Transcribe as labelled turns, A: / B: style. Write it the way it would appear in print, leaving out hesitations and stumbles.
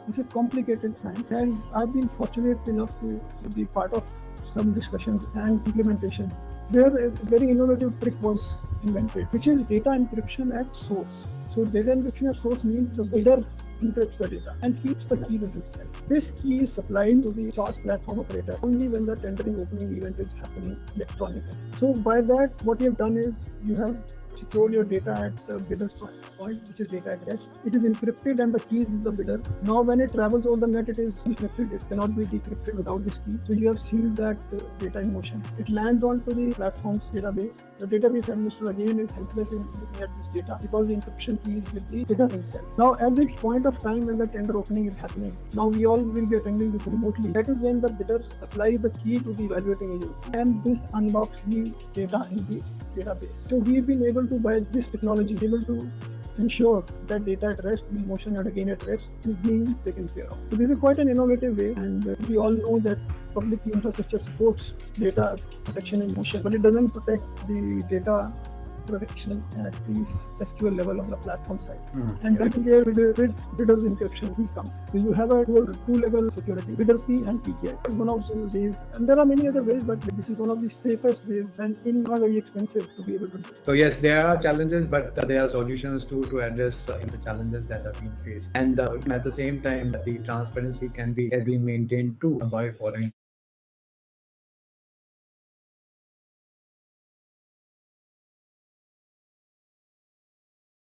A: It's a complicated science, and I've been fortunate enough to be part of some discussions and implementation where a very innovative trick was invented, which is data encryption at source. So data encryption at source means the builder encrypts the data and keeps the key with himself. This key is supplied to the SaaS platform operator only when the tendering opening event is happening electronically. So by that, what you have done is you have secure your data at the bidder's point, which is data at rest. It is encrypted and the key is the bidder. Now, when it travels over the net, it is encrypted. It cannot be decrypted without this key. So you have sealed that data in motion. It lands onto the platform's database. The database administrator again is helpless in looking at this data because the encryption key is with the bidder himself. Now, at the point of time when the tender opening is happening, now we all will be attending this remotely. That is when the bidder supplies the key to the evaluating agency, and this unlocks the data in the database. So we've been able to, by this technology, able to ensure that data at rest, in motion and again at rest, is being taken care of. So this is quite an innovative way, and we all know that public key infrastructure supports data protection in motion, but it doesn't protect the data protection at the SQL level on the platform side. And that is where bidder's encryption key comes. So you have a two-level security, bidder's key and PKI. One of the ways, and there are many other ways, but this is one of the safest ways and not very expensive to be able to do.
B: So yes, there are challenges, but there are solutions to address the challenges that have been faced. And at the same time, the transparency can be maintained too by following